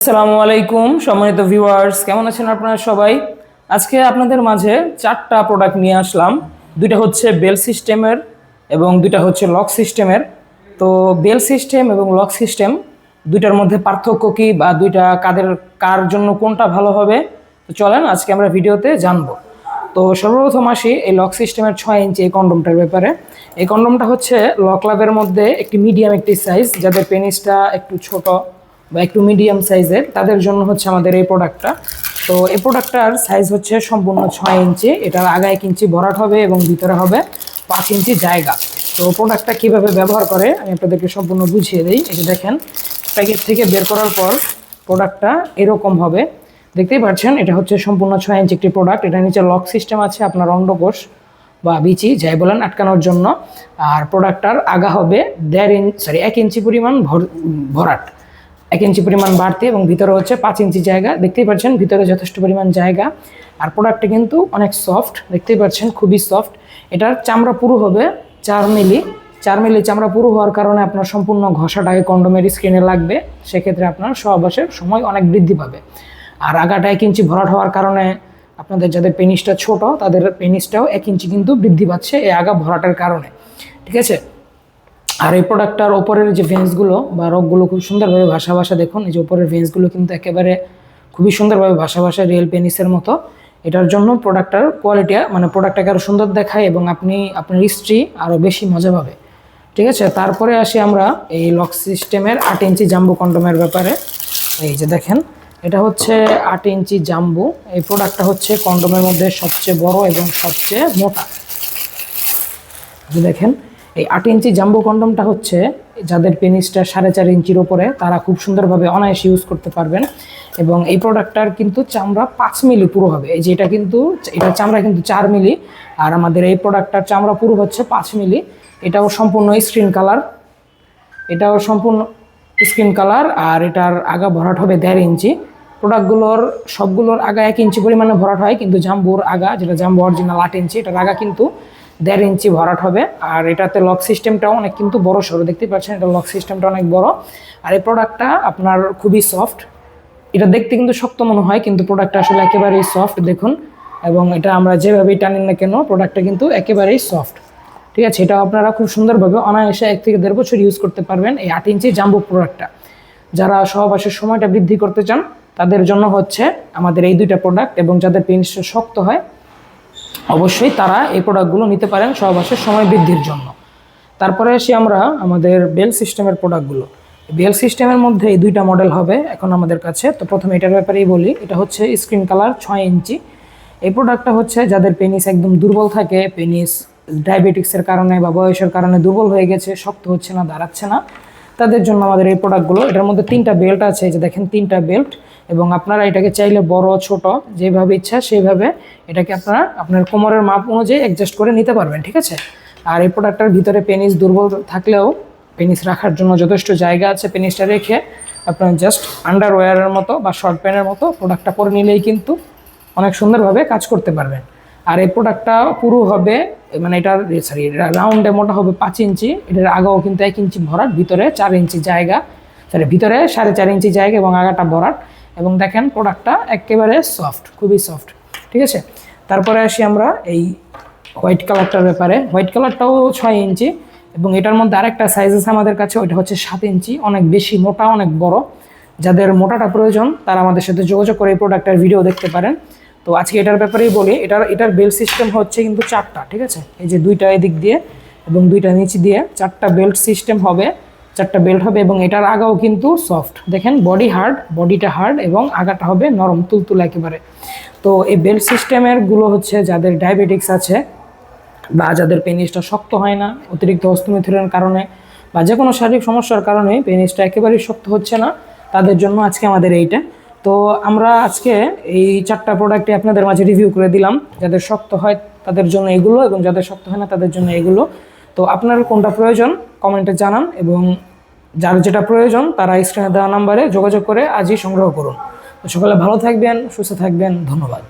আসসালামু আলাইকুম সম্মানিত ভিউয়ার্স, কেমন আছেন আপনারা সবাই? আজকে আপনাদের মাঝে চারটা প্রোডাক্ট নিয়ে আসলাম। দুইটা হচ্ছে বেল সিস্টেমের এবং দুইটা হচ্ছে লক সিস্টেমের। তো বেল সিস্টেম এবং লক সিস্টেম দুইটার মধ্যে পার্থক্য কী বা দুইটা কার জন্য কোনটা ভালো হবে, তো চলেন আজকে আমরা ভিডিওতে জানবো। তো সর্বপ্রথম আসি এই লক সিস্টেমের 6 ইঞ্চি এই কন্ডোমটার ব্যাপারে। এই কন্ডোমটা হচ্ছে লক লাভের মধ্যে একটি মিডিয়াম একটি সাইজ, যাদের পেনিসটা একটু ছোট বা একটু মিডিয়াম সাইজের তাদের জন্য হচ্ছে আমাদের এই প্রোডাক্টটা। তো এই প্রোডাক্টটার সাইজ হচ্ছে সম্পূর্ণ 6 ইঞ্চি। এটার আগা 1 ইঞ্চি ভরাট হবে এবং ভিতরে হবে 5 ইঞ্চি জায়গা। তো প্রোডাক্টটা কীভাবে ব্যবহার করে আমি আপনাদেরকে সম্পূর্ণ বুঝিয়ে দিই। এই যে দেখেন, প্যাকেট থেকে বের করার পর প্রোডাক্টটা এরকম হবে, দেখতেই পাচ্ছেন। এটা হচ্ছে সম্পূর্ণ 6 ইঞ্চি একটি প্রোডাক্ট। এটা নিচে লক সিস্টেম আছে আপনার অন্ডকোষ বা বিচি যাই বলেন আটকানোর জন্য। আর প্রোডাক্টটার আগা হবে 1 ইঞ্চি পরিমাণ ভরাট, 1 ইঞ্চি পরিমাণ বাড়তি এবং ভিতরে হচ্ছে 5 ইঞ্চি জায়গা। দেখতেই পাচ্ছেন ভিতরে যথেষ্ট পরিমাণ জায়গা। আর প্রোডাক্টটা কিন্তু অনেক সফট, দেখতেই পাচ্ছেন খুবই সফট। এটার চামড়া পুরো হবে 4 মিলি। 4 মিলি চামড়া পুরো হওয়ার কারণে আপনার সম্পূর্ণ ঘষাটাকে কন্ডোমের স্ক্রিনে লাগবে, সেক্ষেত্রে আপনার সহবাসের সময় অনেক বৃদ্ধি পাবে। আর আগাটা 1 ইঞ্চি ভরাট হওয়ার কারণে আপনাদের যাদের পেনিসটা ছোট তাদের পেনিসটাও 1 ইঞ্চি কিন্তু বৃদ্ধি পাচ্ছে এই আগা ভরাটের কারণে, ঠিক আছে। আর এই প্রোডাক্টটার ওপরের যে ভেন্সগুলো বা রগগুলো খুব সুন্দরভাবে ভাষা দেখুন। এই যে ওপরের ভেন্সগুলো কিন্তু একেবারে খুবই সুন্দরভাবে ভাষা রিয়েল পেনিসের মতো। এটার জন্য প্রোডাক্টটার কোয়ালিটি মানে প্রোডাক্টটাকে আরও সুন্দর দেখায় এবং আপনার স্ত্রী আরও বেশি মজা পাবে, ঠিক আছে। তারপরে আসি আমরা এই লক সিস্টেমের 8 ইঞ্চি জাম্বো কন্ডোমের ব্যাপারে। এই যে দেখেন, এটা হচ্ছে 8 ইঞ্চি জাম্বো। এই প্রোডাক্টটা হচ্ছে কন্ডোমের মধ্যে সবচেয়ে বড় এবং সবচেয়ে মোটা। দেখেন, এই 8 ইঞ্চি জাম্বো কন্ডোমটা হচ্ছে যাদের পেনিসটা 4.5 ইঞ্চির ওপরে তারা খুব সুন্দরভাবে অনায়াসে ইউজ করতে পারবেন। এবং এই প্রোডাক্টটার কিন্তু চামড়া 5 মিলি পুরো হবে। এই যে এটার চামড়া কিন্তু 4 মিলি, আর আমাদের এই প্রোডাক্টটার চামড়া পুরো হচ্ছে 5 মিলি। এটাও সম্পূর্ণ স্ক্রিন কালার আর এটার আগা ভরাট হবে 1.5 ইঞ্চি। প্রোডাক্টগুলোর সবগুলোর আগা 1 ইঞ্চি পরিমাণে ভরাট হয়, কিন্তু জাম্বোর আগা, যেটা জাম্বো অরিজিনাল 8 ইঞ্চি, এটার আগা কিন্তু 1.5 ইঞ্চি ভরাট হবে। আর এটাতে লক সিস্টেমটাও অনেক কিন্তু বড় সড়ো, দেখতে পাচ্ছেন এটা লক সিস্টেমটা অনেক বড়। আর এই প্রোডাক্টটা আপনার খুবই সফট। এটা দেখতে কিন্তু শক্ত মনে হয়, কিন্তু প্রোডাক্টটা আসলে একেবারেই সফট দেখুন। এবং এটা আমরা যেভাবেই টানি না কেন প্রোডাক্টটা কিন্তু একেবারেই সফট, ঠিক আছে। এটা আপনারা খুব সুন্দরভাবে অনায়াসে 1 থেকে 1.5 বছর ইউজ করতে পারবেন এই 8 ইঞ্চি জাম্বো প্রোডাক্টটা। যারা সহবাসের সময়টা বৃদ্ধি করতে চান তাদের জন্য হচ্ছে আমাদের এই দুইটা প্রোডাক্ট, এবং যাদের পেনিসটা শক্ত হয় অবশ্যই তারা এই প্রোডাক্টগুলো নিতে পারেন সহবাসের সময় বৃদ্ধির জন্য। তারপরে আসি আমরা আমাদের বেল সিস্টেমের প্রোডাক্টগুলো। বেল সিস্টেমের মধ্যে এই দুইটা মডেল হবে এখন আমাদের কাছে। তো প্রথমে এটার ব্যাপারেই বলি। এটা হচ্ছে স্ক্রিন কালার 6 ইঞ্চি। এই প্রোডাক্টটা হচ্ছে যাদের পেনিস একদম দুর্বল থাকে, পেনিস ডায়াবেটিক্সের কারণে বা বয়সের কারণে দুর্বল হয়ে গেছে, শক্ত হচ্ছে না, দাঁড়াচ্ছে না, তাদের জন্য আমাদের এই প্রোডাক্টগুলো। এটার মধ্যে 3টা বেল্ট আছে, এই যে দেখেন 3টা বেল্ট। এবং আপনারা এটাকে চাইলে বড় ছোট যেভাবে ইচ্ছা সেইভাবে এটাকে আপনার কোমরের মাপ অনুযায়ী অ্যাডজাস্ট করে নিতে পারবেন, ঠিক আছে। আর এই প্রোডাক্টটার ভিতরে পেনিস দুর্বল থাকলেও পেনিস রাখার জন্য যথেষ্ট জায়গা আছে। পেনিসটা রেখে আপনার জাস্ট আন্ডারওয়্যারের মতো বা শর্ট প্যান্টের মতো প্রোডাক্টটা পরে নিলেই কিন্তু অনেক সুন্দরভাবে কাজ করতে পারবেন। আর এই প্রোডাক্টটা পুরো হবে মানে রাউন্ডে মোটা হবে 5 ইঞ্চি। এটার আগাও কিন্তু 1 ইঞ্চি ভরাট, ভিতরে 4 ইঞ্চি জায়গা, ভিতরে 4.5 ইঞ্চি জায়গা এবং আগাটা ভরাট। এবং দেখেন প্রোডাক্টটা একেবারে সফট, খুবই সফট, ঠিক আছে। তারপরে আসি আমরা এই হোয়াইট কালারটার ব্যাপারে। হোয়াইট কালারটাও 6 ইঞ্চি এবং এটার মধ্যে আরেকটা সাইজ আছে আমাদের কাছে, ওইটা হচ্ছে 7 ইঞ্চি, অনেক বেশি মোটা, অনেক বড়। যাদের মোটাটা প্রয়োজন তারা আমাদের সাথে যোগাযোগ করে এই প্রোডাক্টের ভিডিও দেখতে পারেন। তো আজকে এটার ব্যাপারেই বলি। এটার বেল্ট সিস্টেম হচ্ছে কিন্তু 4টা, ঠিক আছে। এই যে 2টা এদিক দিয়ে এবং 2টা নিচে দিয়ে 4টা বেল্ট সিস্টেম হবে, 4টা বেল্ট হবে। এবং এটার আগাও কিন্তু সফট, দেখেন বডিটা হার্ড এবং আগাটা হবে নরম তুলতুলা একেবারে। তো এই বেল্ট সিস্টেমের গুলো হচ্ছে যাদের ডায়াবেটিক্স আছে বা যাদের পেনিসটা শক্ত হয় না অতিরিক্ত হস্তমিথুনের কারণে বা যে কোনো শারীরিক সমস্যার কারণে পেনিসটা একেবারেই শক্ত হচ্ছে না, তাদের জন্য আজকে আমাদের এইটা। তো আমরা আজকে এই 4টা প্রোডাক্টই আপনাদের মাঝে রিভিউ করে দিলাম। যাদের শক্ত হয় তাদের জন্য এগুলো এবং যাদের শক্ত হয় না তাদের জন্য এগুলো। তো আপনার কোনটা প্রয়োজন কমেন্টে জানান, এবং যার যেটা প্রয়োজন তারা স্ক্রিনে দেওয়া নাম্বারে যোগাযোগ করে আজই সংগ্রহ করুন। তো সকলে ভালো থাকবেন, সুস্থ থাকবেন, ধন্যবাদ।